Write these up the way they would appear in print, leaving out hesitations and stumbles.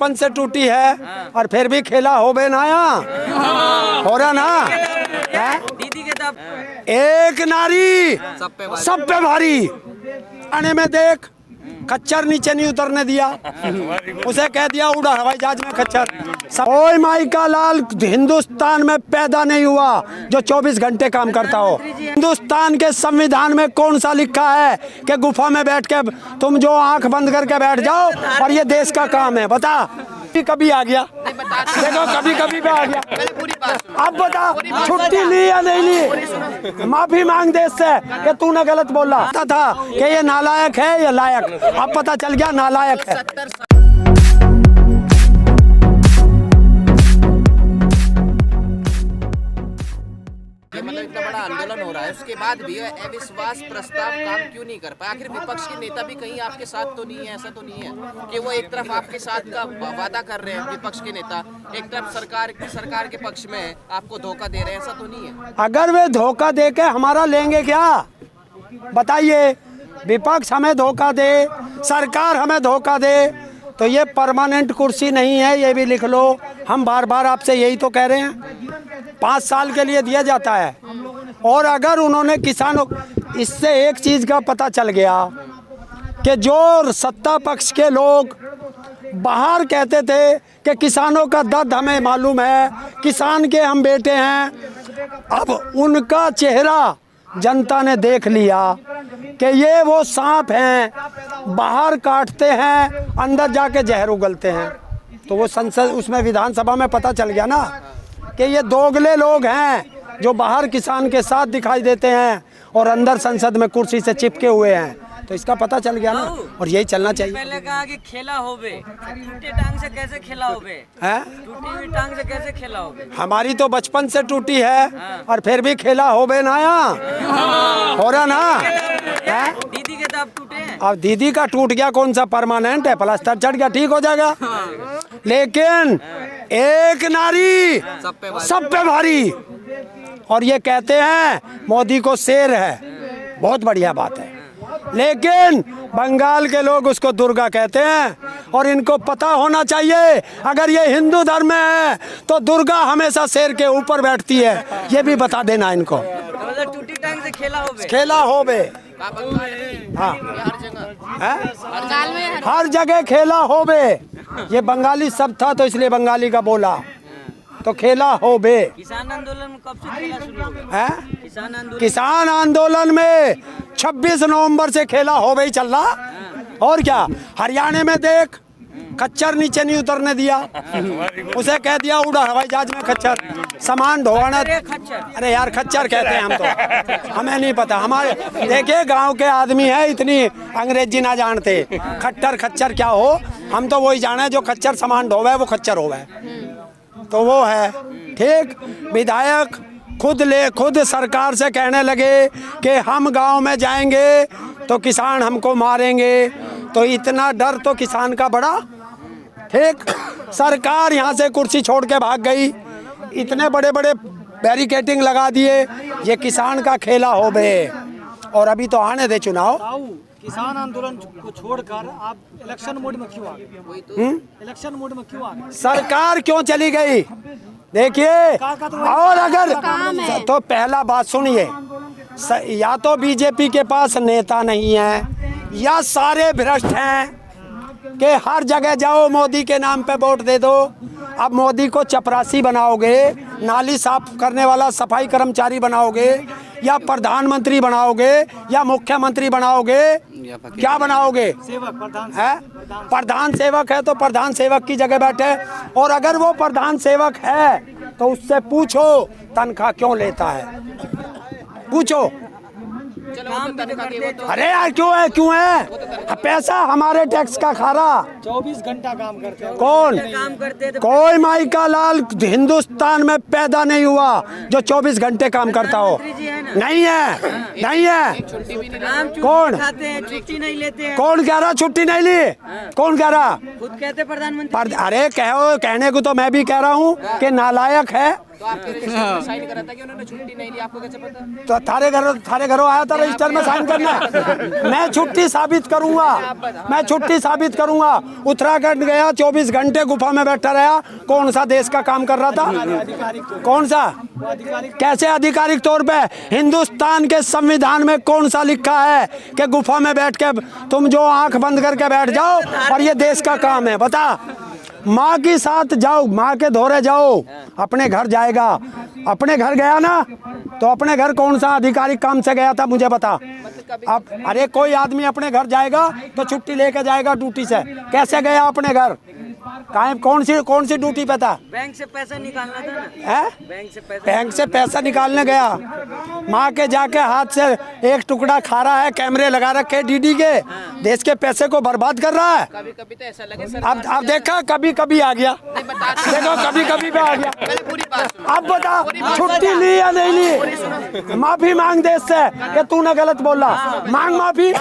बचपन से टूटी है और फिर भी खेला हो बे ना यहाँ हो रहा ना है? दीदी के तब एक नारी सब पे भारी आने में देख खच्चर नीचे नहीं उतरने दिया, उसे कह दिया उड़ा हवाई जहाज में खच्चर। कोई माई का लाल हिंदुस्तान में पैदा नहीं हुआ जो 24 घंटे काम करता हो। हिंदुस्तान के संविधान में कौन सा लिखा है कि गुफा में बैठ के तुम जो आंख बंद करके बैठ जाओ और ये देश का काम है? बता कभी आ गया, देखो कभी कभी भी आ गया। अब बता छुट्टी ली या नहीं ली? माफी मांग देश से कि तूने गलत बोला था कि ये नालायक है या लायक, अब पता चल गया नालायक है। मतलब इतना बड़ा आंदोलन हो रहा है उसके बाद भी अविश्वास प्रस्ताव काम क्यों नहीं कर पाया? आखिर विपक्ष के नेता भी कहीं आपके साथ तो नहीं है? ऐसा तो नहीं है कि वो एक तरफ आपके साथ का वादा कर रहे हैं विपक्ष के नेता, एक तरफ सरकार के पक्ष में आपको धोखा दे रहे हैं, ऐसा तो नहीं है? अगर वे धोखा दे के हमारा लेंगे क्या बताइए? विपक्ष हमें धोखा दे, सरकार हमें धोखा दे तो ये परमानेंट कुर्सी नहीं है, ये भी लिख लो। हम बार बार आपसे यही तो कह रहे हैं, 5 साल के लिए दिया जाता है। और अगर उन्होंने किसानों, इससे एक चीज़ का पता चल गया कि जो सत्ता पक्ष के लोग बाहर कहते थे कि किसानों का दर्द हमें मालूम है, किसान के हम बेटे हैं, अब उनका चेहरा जनता ने देख लिया कि ये वो सांप हैं, बाहर काटते हैं अंदर जाके जहर उगलते हैं। तो वो संसद उसमें विधानसभा में पता चल गया ना कि ये दोगले लोग हैं जो बाहर किसान के साथ दिखाई देते हैं और अंदर संसद में कुर्सी से चिपके हुए हैं। तो इसका पता चल गया ना, और यही चलना चाहिए। पहले कहा कि खेला होबे, टूटे टांग से कैसे खेला होबे? टूटी हुई टांग से कैसे खेला होबे? हमारी तो बचपन से टूटी है और फिर भी खेला होबे ना यहाँ हो रहा ना है? दीदी के तब टूटे हैं। अब दीदी का टूट गया, कौन सा परमानेंट है? प्लास्टर चढ़ गया, ठीक हो जाएगा। लेकिन एक नारी सब पे भारी, और ये कहते हैं मोदी को शेर है, बहुत बढ़िया बात है। लेकिन बंगाल के लोग उसको दुर्गा कहते हैं, और इनको पता होना चाहिए अगर ये हिंदू धर्म में है तो दुर्गा हमेशा शेर के ऊपर बैठती है, ये भी बता देना इनको। तो मतलब टूटी टांग से खेला होबे, खेला होबे, हाँ हर जगह खेला होबे। ये बंगाली शब्द था तो इसलिए बंगाली का बोला, तो खेला होबे। किसान आंदोलन कब से खेला शुरू हो गया? किसान आंदोलन में 26 नवंबर से खेला होबे ही चल रहा। और क्या, हरियाणा में देख खच्चर नीचे नहीं उतरने दिया, उसे कह दिया उड़ा हवाई जहाज में खच्चर, सामान ढोवाना। अरे यार खच्चर कहते हैं हम तो, हमें नहीं पता। हमारे देखिए गांव के आदमी है, इतनी अंग्रेजी ना जानते, खट्टर खच्चर क्या हो, हम तो वही जाने जो खच्चर सामान ढोवे वो खच्चर होवे, तो वो है ठीक। विधायक खुद सरकार से कहने लगे कि हम गांव में जाएंगे तो किसान हमको मारेंगे, तो इतना डर तो किसान का बड़ा ठीक। सरकार यहाँ से कुर्सी छोड़ के भाग गई, इतने बड़े बड़े बैरिकेडिंग लगा दिए, ये किसान का खेला हो बे। और अभी तो आने दे चुनाव। किसान आंदोलन को छोड़कर आप इलेक्शन मोड में क्यों आ गए? इलेक्शन मोड में क्यों आ गए? सरकार क्यों चली गई देखिए। और अगर तो पहला बात सुनिए, या तो बीजेपी के पास नेता नहीं है या सारे भ्रष्ट हैं कि हर जगह जाओ मोदी के नाम पे वोट दे दो। अब मोदी को चपरासी बनाओगे, नाली साफ करने वाला सफाई कर्मचारी बनाओगे, या प्रधानमंत्री बनाओगे, या मुख्यमंत्री बनाओगे, क्या बनाओगे? सेवक है प्रधान सेवक है तो प्रधान सेवक की जगह बैठे। और अगर वो प्रधान सेवक है तो उससे पूछो तनख्वाह क्यों लेता है, पूछो। अरे यार क्यों है पैसा हमारे टैक्स का खा रहा। 24 घंटा काम करते हैं। कौन काम करते थे? कोई माई का लाल हिंदुस्तान में पैदा नहीं हुआ जो 24 घंटे काम करता हो। जी है ना? नहीं है, नहीं है। छुट्टी भी नहीं हम छुट्टी कौन? खाते हैं, छुट्टी नहीं लेते हैं। कौन कह रहा छुट्टी नहीं ली? कौन कह रहा? खुद कहते प्रधानमंत्री। अरे कहो, कहने को तो मैं भी कह रहा हूँ कि नालायक है। तो आपके रजिस्टर में साइन करा था कि उन्होंने छुट्टी नहीं ली, आपको कैसे पता? तो थारे घरों आया था रजिस्टर में साइन करना। मैं छुट्टी साबित करूंगा, मैं छुट्टी साबित करूंगा। उत्तराखंड गया, 24 घंटे गुफा में बैठा रहा। कौन सा देश का काम कर रहा था? कौन सा? कैसे आधिकारिक तौर पे? हिंदुस्तान के संविधान में कौन सा लिखा है कि गुफा में बैठ के तुम जो आंख बंद करके बैठ जाओ और ये देश का काम है? बता। माँ के साथ जाओ, माँ के धोरे जाओ, अपने घर जाएगा। अपने घर गया ना, तो अपने घर कौन सा आधिकारिक काम से गया था मुझे बता। अब अरे कोई आदमी अपने घर जाएगा तो छुट्टी लेके जाएगा ड्यूटी से। कैसे गया अपने घर? कौन सी ड्यूटी पे था? बैंक से पैसा निकालना था ना। है? बैंक से पैसा निकालने गया। माँ के जाके हाथ से एक टुकड़ा खा रहा है, कैमरे लगा रखे डीडी के, देश के पैसे को बर्बाद कर रहा है। कभी कभी तो ऐसा लगे सर। अब देखा, कभी कभी आ गया, देखो कभी कभी पे आ गया। पूरी बात सुनो। अब बता, छुट्टी ली या नहीं ली? माफी मांग देश से कि तूने गलत बोला। मांग माफी,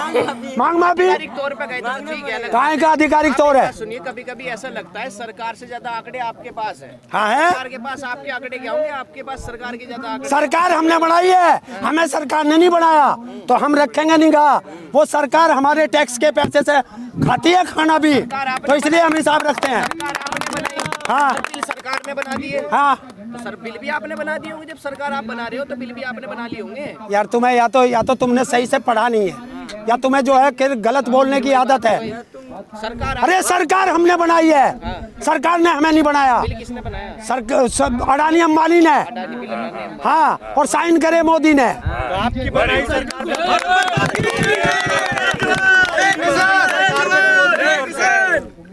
मांग माफी। आधिकारिक तौर पे गए थे तो ठीक है। काहे का आधिकारिक तौर है? सुनिए, कभी कभी ऐसा लगता है सरकार से ज्यादा आंकड़े आपके पास है। हाँ है। सरकार के पास आपके आंकड़े क्या होंगे? आपके पास सरकार के ज्यादा आंकड़े। सरकार हमने बनाई है, हमें सरकार ने नहीं बनाया, तो हम रखेंगे नहीं गा। वो सरकार हमारे टैक्स के पैसे से खाती है खाना भी, तो इसलिए हम हिसाब रखते हैं। हाँ बिल सरकार ने बना दिए। हाँ तो सर बिल भी आपने बना दिए होंगे। जब सरकार आप बना रहे हो तो बिल भी आपने बना लिए होंगे। यार, तुम्हें या तो तुमने सही से पढ़ा नहीं है, या तुम्हें जो है कि गलत बोलने की आदत है। सरकार अरे सरकार हमने बनाई है, सरकार ने हमें नहीं बनाया। बिल किसने बनाया? सब अडानी अंबानी ने। हाँ, और साइन करे मोदी ने।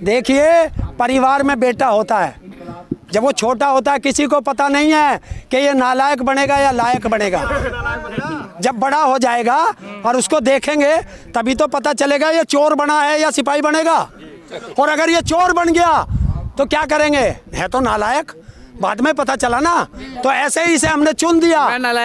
देखिए, परिवार में बेटा होता है, जब वो छोटा होता है किसी को पता नहीं है कि ये नालायक बनेगा या लायक बनेगा। जब बड़ा हो जाएगा और उसको देखेंगे तभी तो पता चलेगा ये चोर बना है या सिपाही बनेगा। और अगर ये चोर बन गया तो क्या करेंगे? है तो नालायक, बाद में पता चला ना। तो ऐसे ही इसे हमने चुन दिया।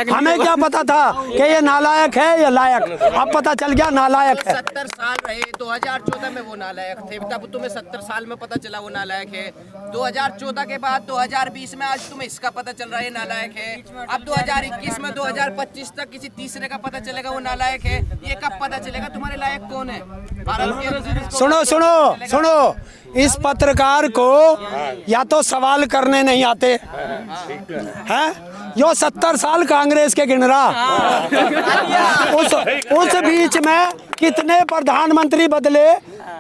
हमें क्या पता था कि ये नालायक है या लायक? अब पता चल गया नालायक है। 70 साल रहे, 2014 में वो नालायक थे, तब तुम्हें 70 साल में पता चला वो नालायक है। 2014 के बाद 2020 में आज तुम्हें इसका पता चल रहा है नालायक है। अब 2021 में 2025 तक किसी तीसरे का पता चलेगा वो नालायक है। ये कब पता चलेगा तुम्हारे लायक कौन है? भारत के सुनो सुनो सुनो, इस पत्रकार को या तो सवाल करने नहीं आते हैं, यो 70 साल कांग्रेस के गिन रहा। उस बीच में कितने प्रधानमंत्री बदले,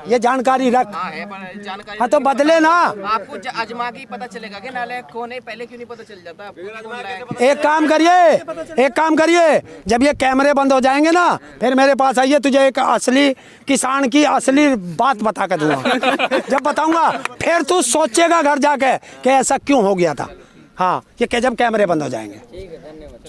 ये जानकारी रख। जानकारी। हाँ तो बदले ना। आपको अजमा के पता चलेगा कि नालायक कौन है, पहले क्यों नहीं पता चल जाता आपको? एक काम करिए, जब ये कैमरे बंद हो जाएंगे ना, फिर मेरे पास आइए, तुझे एक असली किसान की असली बात बता कर दूंगा। जब बताऊंगा फिर तू सोचेगा घर जाके कि ऐसा क्यों हो गया था। हाँ, ये जब कैमरे बंद हो जाएंगे। ठीक है, धन्यवाद।